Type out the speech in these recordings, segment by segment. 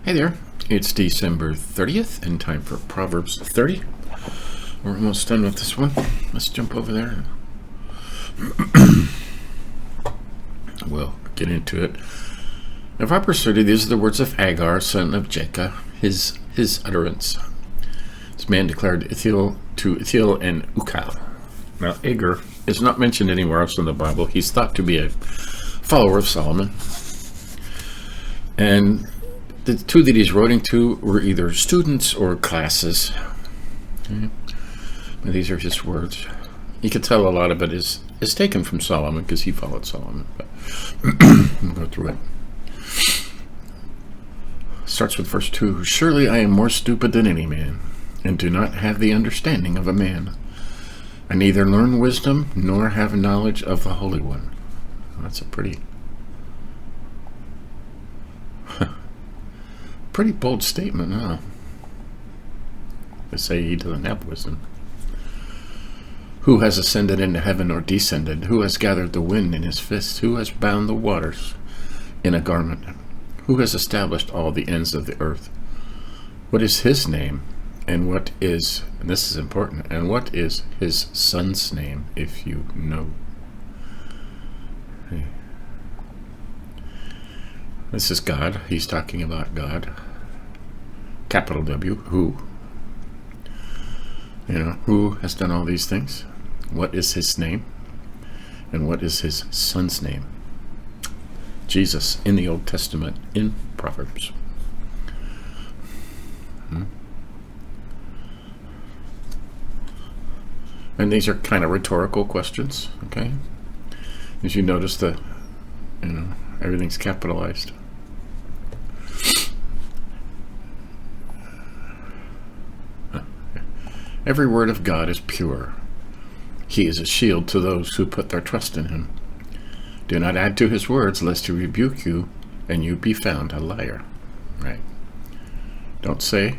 Hey there, it's December 30th and time for Proverbs 30. We're almost done with this one. Let's jump over there. We'll get into it. Now, Proverbs 30, these are the words of Agar, son of Jacob, his utterance. This man declared to Ithiel and Ukal. Now, Agar is not mentioned anywhere else in the Bible. He's thought to be a follower of Solomon. And the two that he's writing to were either students or classes. Okay. And these are his words. You can tell a lot of it is taken from Solomon because he followed Solomon. But we'll go through it. Starts with verse 2. Surely I am more stupid than any man, and do not have the understanding of a man. I neither learn wisdom nor have knowledge of the Holy One. That's a pretty bold statement, huh? To say he doesn't have wisdom. Who has ascended into heaven or descended? Who has gathered the wind in his fist? Who has bound the waters in a garment? Who has established all the ends of the earth? What is his name? And what is, and this is important, and what is his son's name, if you know? Hey. This is God. He's talking about God. Capital W. Who? Who has done all these things? What is his name? And what is his son's name? Jesus in the Old Testament in Proverbs. And these are kind of rhetorical questions, okay? As you notice, everything's capitalized. Every word of God is pure. He is a shield to those who put their trust in him. Do not add to his words, lest he rebuke you, and you be found a liar. Right? Don't say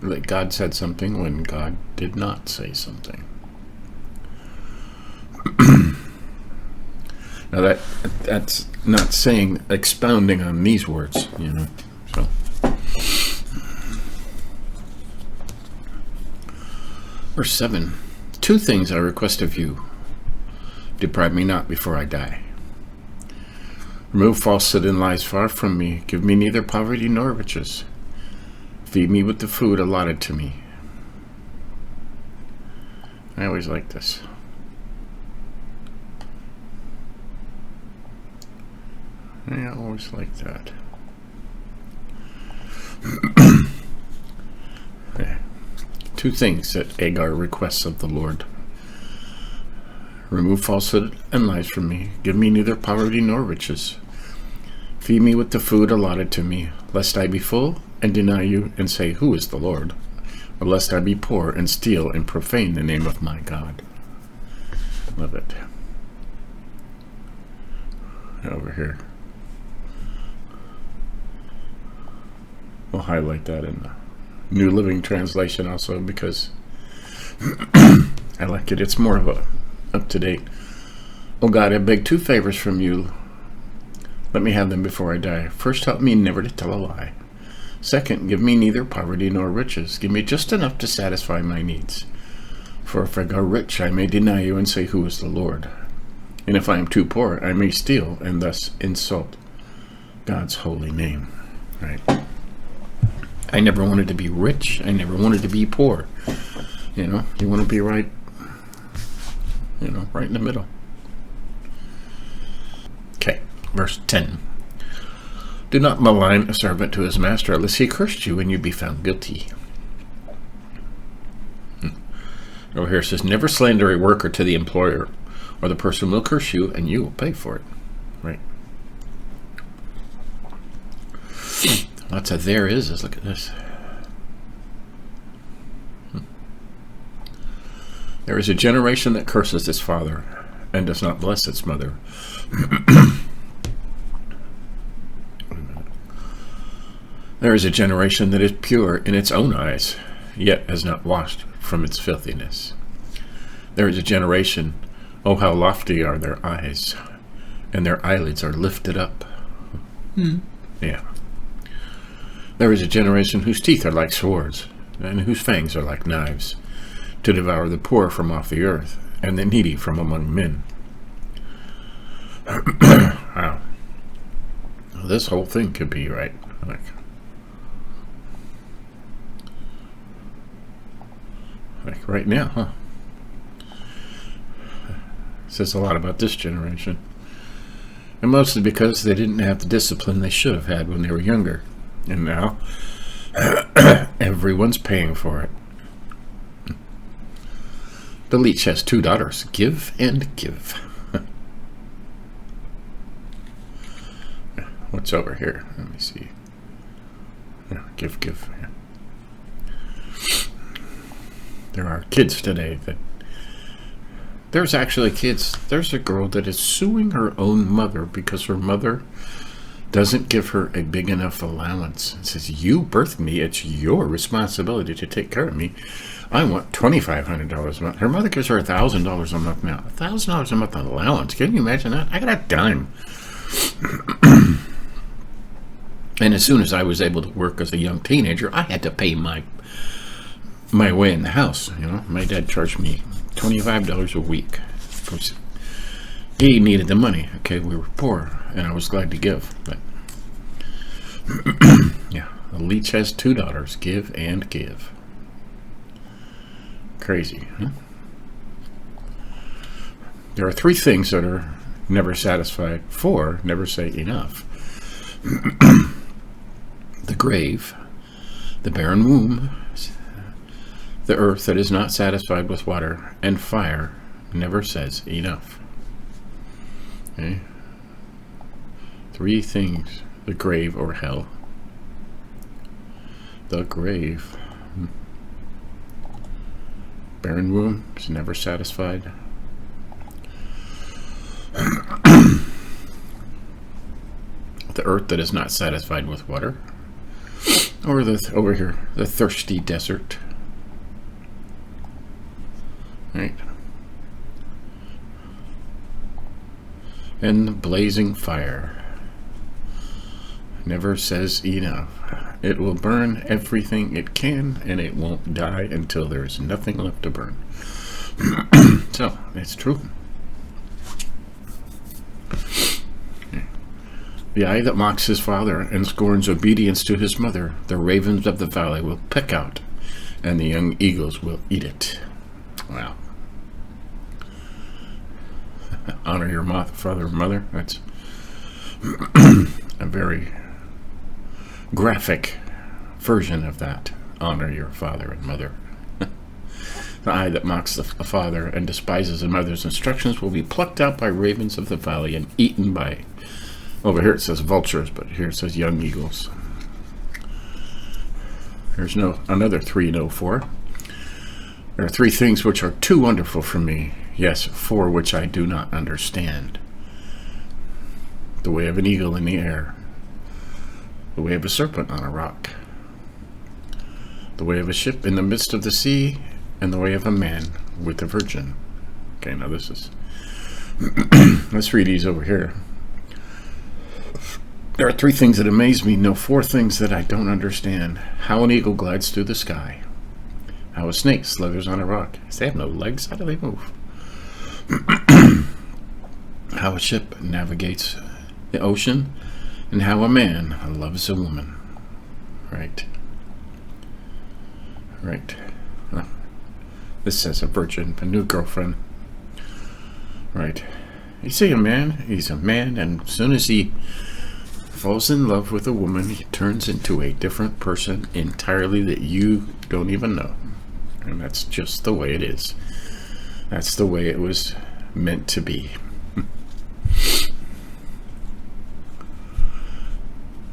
that God said something when God did not say something. Now that's not saying expounding on these words, So verse 7. 2 things I request of you. Deprive me not before I die. Remove falsehood and lies far from me. Give me neither poverty nor riches. Feed me with the food allotted to me. I always like this. I always like that. Yeah. 2 things that Agar requests of the Lord. Remove falsehood and lies from me. Give me neither poverty nor riches. Feed me with the food allotted to me, lest I be full and deny you and say, who is the Lord? Or lest I be poor and steal and profane the name of my God. Love it. Over here. We'll highlight that in the New Living Translation also, because I like it. It's more of a up-to-date. Oh God, I beg 2 favors from you. Let me have them before I die. First, help me never to tell a lie. Second, give me neither poverty nor riches. Give me just enough to satisfy my needs. For if I go rich, I may deny you and say, who is the Lord? And if I am too poor, I may steal and thus insult God's holy name. Right? I never wanted to be rich. I never wanted to be poor. You want to be right, right in the middle. Okay, verse 10. Do not malign a servant to his master, lest he curse you and you be found guilty. Over here it says, never slander a worker to the employer, or the person will curse you and you will pay for it. Right? Lots of there is. Look at this. There is a generation that curses its father and does not bless its mother. There is a generation that is pure in its own eyes, yet has not washed from its filthiness. There is a generation, oh how lofty are their eyes, and their eyelids are lifted up. Yeah. There is a generation whose teeth are like swords, and whose fangs are like knives, to devour the poor from off the earth, and the needy from among men. Wow. This whole thing could be right. Like right now, huh? Says a lot about this generation. And mostly because they didn't have the discipline they should have had when they were younger. And now, everyone's paying for it. The leech has 2 daughters. Give and give. What's over here? Let me see. Yeah, give. Yeah. There are kids today that... There's actually kids. There's a girl that is suing her own mother because her mother doesn't give her a big enough allowance. It says, you birthed me. It's your responsibility to take care of me. I want $2,500 a month. Her mother gives her $1,000 a month now. $1,000 a month allowance. Can you imagine that? I got a dime. And as soon as I was able to work as a young teenager, I had to pay my way in the house. You know, my dad charged me $25 a week. Of course, he needed the money. Okay, we were poor, and I was glad to give. But yeah, the leech has 2 daughters. Give and give. Crazy, huh? There are 3 things that are never satisfied. 4 never say enough. The grave, the barren womb, the earth that is not satisfied with water, and fire never says enough. Okay? 3 things. The grave or hell. The grave. Barren womb is never satisfied. The earth that is not satisfied with water. Or over here, the thirsty desert. Right. And the blazing fire never says enough. It will burn everything it can, and it won't die until there's nothing left to burn. So, it's true. The eye that mocks his father and scorns obedience to his mother, the ravens of the valley will peck out, and the young eagles will eat it. Wow. Honor your father and mother. That's a very graphic version of that. Honor your father and mother. The eye that mocks a father and despises a mother's instructions will be plucked out by ravens of the valley and eaten by... Over here it says vultures, but here it says young eagles. There's another 3 and 4. There are 3 things which are too wonderful for me. Yes, 4 which I do not understand. The way of an eagle in the air. The way of a serpent on a rock. The way of a ship in the midst of the sea. And the way of a man with a virgin. Okay, now this is... Let's read these over here. There are 3 things that amaze me. No, 4 things that I don't understand. How an eagle glides through the sky. How a snake slithers on a rock. They have no legs. How do they move? How a ship navigates the ocean. And how a man loves a woman. Right. Right. This says a virgin, a new girlfriend. Right. You see a man, he's a man, and as soon as he falls in love with a woman, he turns into a different person entirely that you don't even know. And that's just the way it is. That's the way it was meant to be.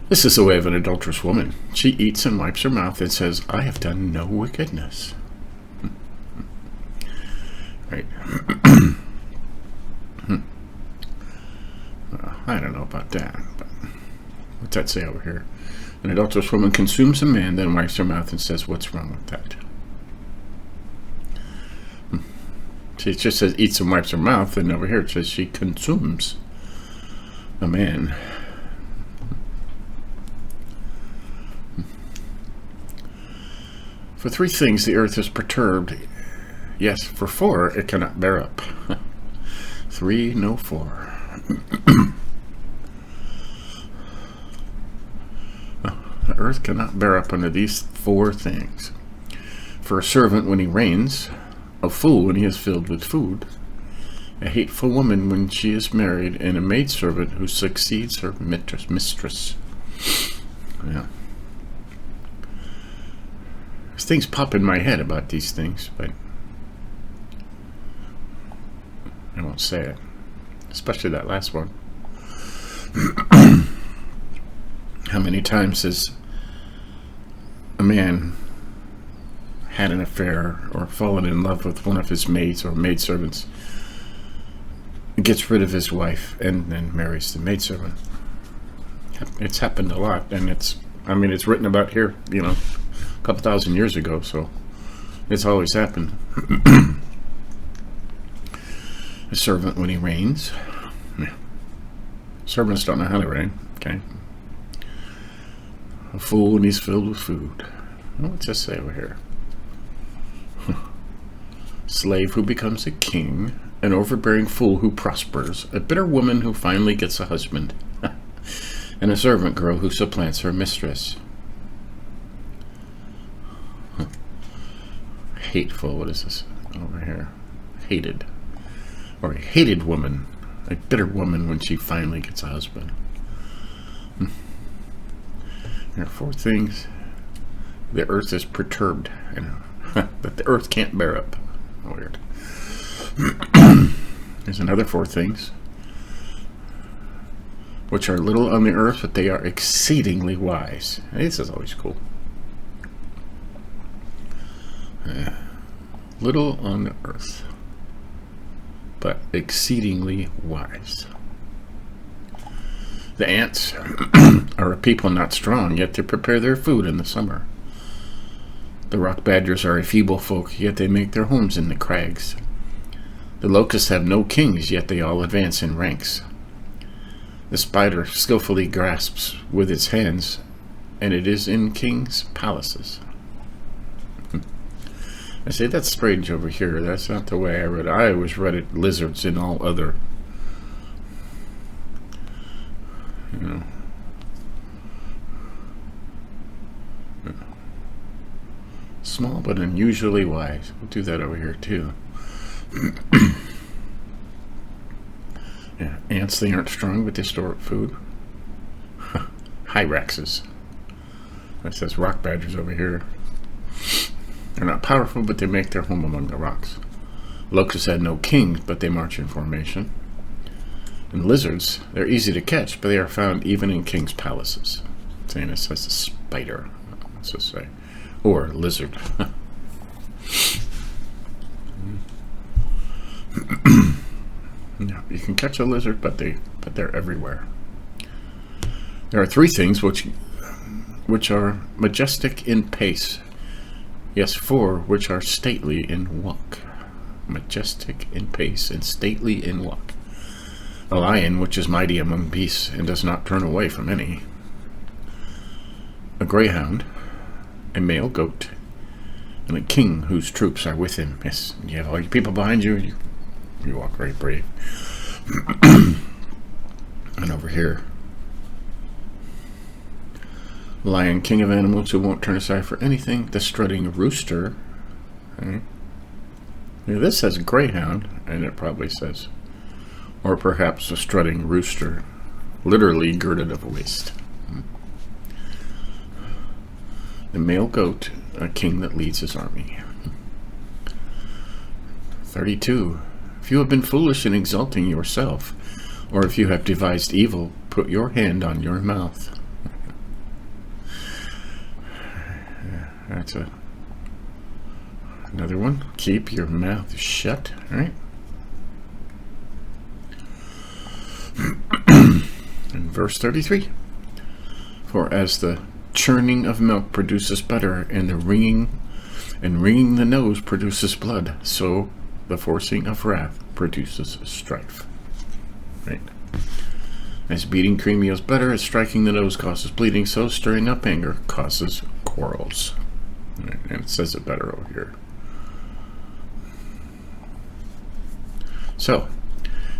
This is the way of an adulterous woman. She eats and wipes her mouth and says, I have done no wickedness. Right. Well, I don't know about that, but what's that say over here? An adulterous woman consumes a man, then wipes her mouth and says, what's wrong with that? She just says eats and wipes her mouth, and over here it says she consumes a man. For 3 things the earth is perturbed. Yes, for 4 it cannot bear up. 3, no 4. The earth cannot bear up under these 4 things. For a servant when he reigns, a fool when he is filled with food, a hateful woman when she is married, and a maidservant who succeeds her mistress. Yeah. There's things pop in my head about these things, but I won't say it. Especially that last one. How many times has a man had an affair or fallen in love with one of his maids or maidservants, gets rid of his wife, and then marries the maidservant? It's happened a lot, and it's written about here, a couple thousand years ago, so it's always happened. A servant when he reigns. Yeah. Servants don't know how to reign, okay? A fool when he's filled with food. What's this say over here? Slave who becomes a king, an overbearing fool who prospers, a bitter woman who finally gets a husband, and a servant girl who supplants her mistress. Hateful, what is this over here? Hated. Or a hated woman, a bitter woman when she finally gets a husband. There are 4 things the earth is perturbed, that the earth can't bear up. Weird. There's another 4 things which are little on the earth, but they are exceedingly wise. This is always cool. Little on the earth, but exceedingly wise. The ants are a people not strong, yet they prepare their food in the summer. The rock badgers are a feeble folk, yet they make their homes in the crags. The locusts have no kings, yet they all advance in ranks. The spider skillfully grasps with its hands, and it is in kings' palaces. I say that's strange over here. That's not the way I read it. I always read it lizards and all other. Small but unusually wise. We'll do that over here too. Yeah, ants, they aren't strong, but they store up food. Hyraxes. That says rock badgers over here. They're not powerful, but they make their home among the rocks. Locusts had no kings, but they march in formation. And lizards, they're easy to catch, but they are found even in kings' palaces. Saying it says a spider, let's just say, or lizard. Yeah, you can catch a lizard, but they're everywhere. There are 3 things which are majestic in pace. Yes, 4 which are stately in walk. Majestic in pace and stately in walk. A lion which is mighty among beasts and does not turn away from any. A greyhound, a male goat, and a king whose troops are with him. Yes, you have all your people behind you. You walk very brave. And over here, lion, king of animals who won't turn aside for anything. The strutting rooster. Okay. Now this says greyhound, and it probably says, or perhaps a strutting rooster, literally girded of waist. The male goat, a king that leads his army. 32. If you have been foolish in exalting yourself, or if you have devised evil, put your hand on your mouth. That's another one. Keep your mouth shut. All right. And verse 33. For as the churning of milk produces butter, and wringing the nose produces blood, so the forcing of wrath produces strife. Right. As beating cream yields butter, as striking the nose causes bleeding, so stirring up anger causes quarrels. And it says it better over here. So,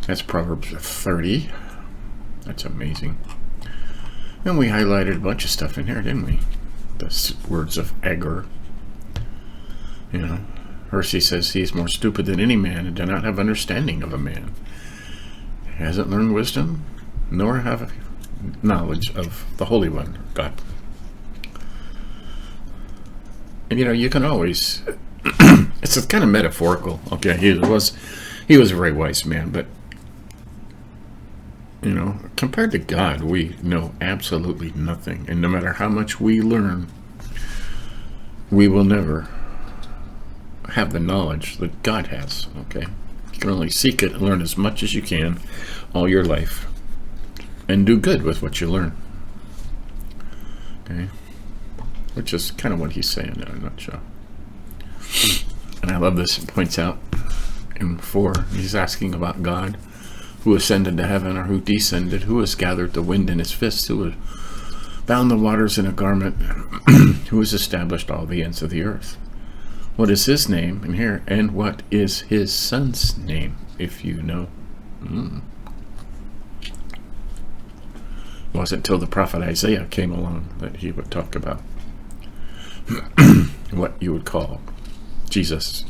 that's Proverbs 30. That's amazing. And we highlighted a bunch of stuff in here, didn't we? The words of Agur. You know, Hershey says he is more stupid than any man and does not have understanding of a man. He hasn't learned wisdom, nor have knowledge of the Holy One, God. And you know, you can always, it's a kind of metaphorical. Okay, he was a very wise man, but you know, compared to God, we know absolutely nothing. And no matter how much we learn, we will never have the knowledge that God has. Okay, you can only seek it and learn as much as you can all your life, and do good with what you learn. Okay, which is kind of what he's saying in a nutshell. And I love this. It points out in 4, he's asking about God, who ascended to heaven, or who descended, who has gathered the wind in his fist, who has bound the waters in a garment, who has established all the ends of the earth. What is his name? And here, and what is his son's name, if you know? It wasn't until the prophet Isaiah came along that he would talk about what you would call Jesus.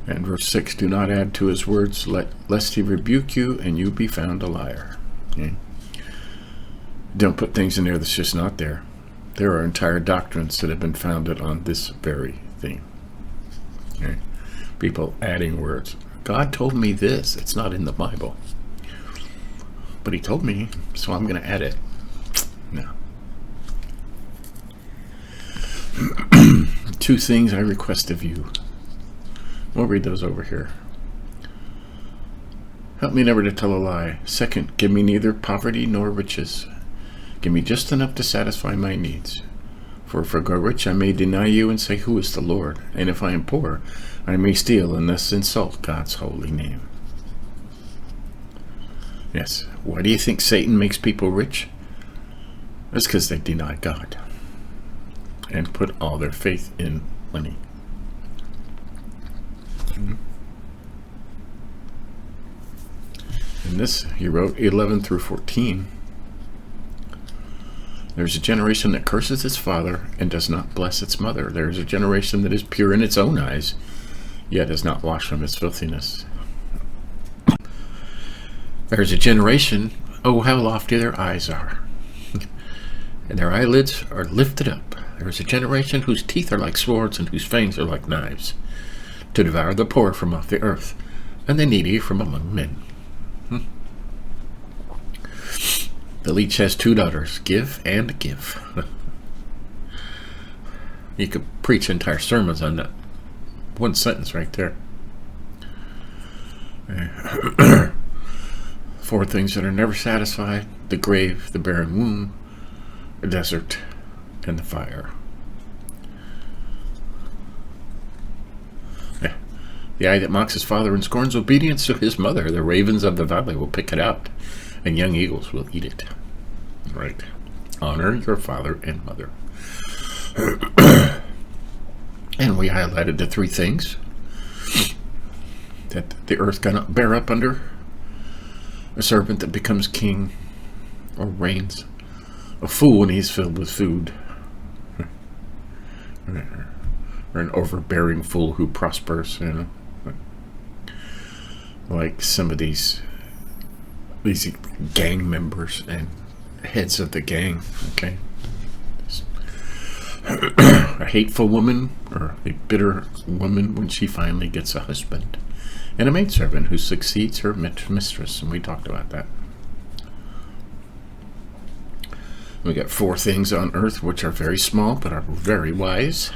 And verse 6, do not add to his words, lest he rebuke you and you be found a liar. Okay? Don't put things in there that's just not there. There are entire doctrines that have been founded on this very thing. Okay? People adding words. God told me this. It's not in the Bible. But he told me, so I'm going to add it. No. 2 things I request of you. We'll read those over here. Help me never to tell a lie. 2, give me neither poverty nor riches. Give me just enough to satisfy my needs. For if I grow rich, I may deny you and say, who is the Lord? And if I am poor, I may steal and thus insult God's holy name. Yes, why do you think Satan makes people rich? That's because they deny God and put all their faith in money. And this, he wrote 11 through 14. There's a generation that curses its father and does not bless its mother. There is a generation that is pure in its own eyes, yet is not washed from its filthiness. There is a generation, oh, how lofty their eyes are, and their eyelids are lifted up. There is a generation whose teeth are like swords and whose fangs are like knives, to devour the poor from off the earth, and the needy from among men. The leech has 2 daughters, give and give. You could preach entire sermons on that. One sentence right there. 4 things that are never satisfied: the grave, the barren womb, the desert, and the fire. The eye that mocks his father and scorns obedience to his mother, the ravens of the valley will pick it out, and young eagles will eat it. Right. Honor your father and mother. And we highlighted the 3 things that the earth cannot bear up under: a servant that becomes king or reigns, a fool when he's filled with food, or an overbearing fool who prospers, you know, like some of these gang members and heads of the gang. Okay, a hateful woman, or a bitter woman when she finally gets a husband, and a maidservant who succeeds her mistress, and we talked about that. We got 4 things on earth which are very small but are very wise.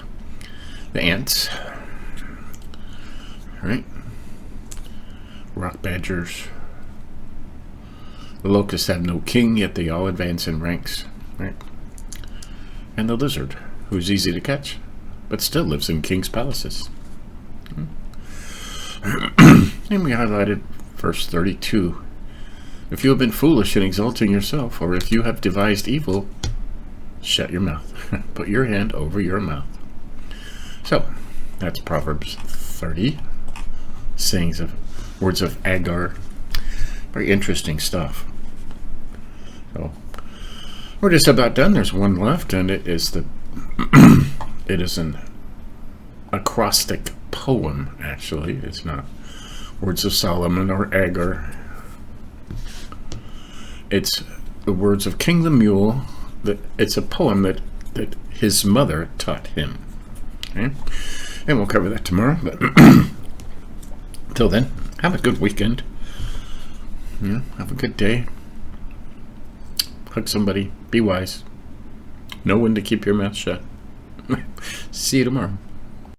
The ants, right? Rock badgers. The locusts have no king, yet they all advance in ranks, right? And the lizard, who's easy to catch, but still lives in king's palaces. And we highlighted verse 32. If you have been foolish in exalting yourself, or if you have devised evil, shut your mouth. Put your hand over your mouth. So, that's Proverbs 30. Sayings of words of Agar. Very interesting stuff. So, we're just about done. There's one left, and it is it is an acrostic poem, actually. It's not Words of Solomon or Agar. It's the words of King Lemuel. It's a poem that his mother taught him. Okay? And we'll cover that tomorrow. But until then, have a good weekend. Yeah, have a good day. Hug somebody. Be wise. Know when to keep your mouth shut. See you tomorrow.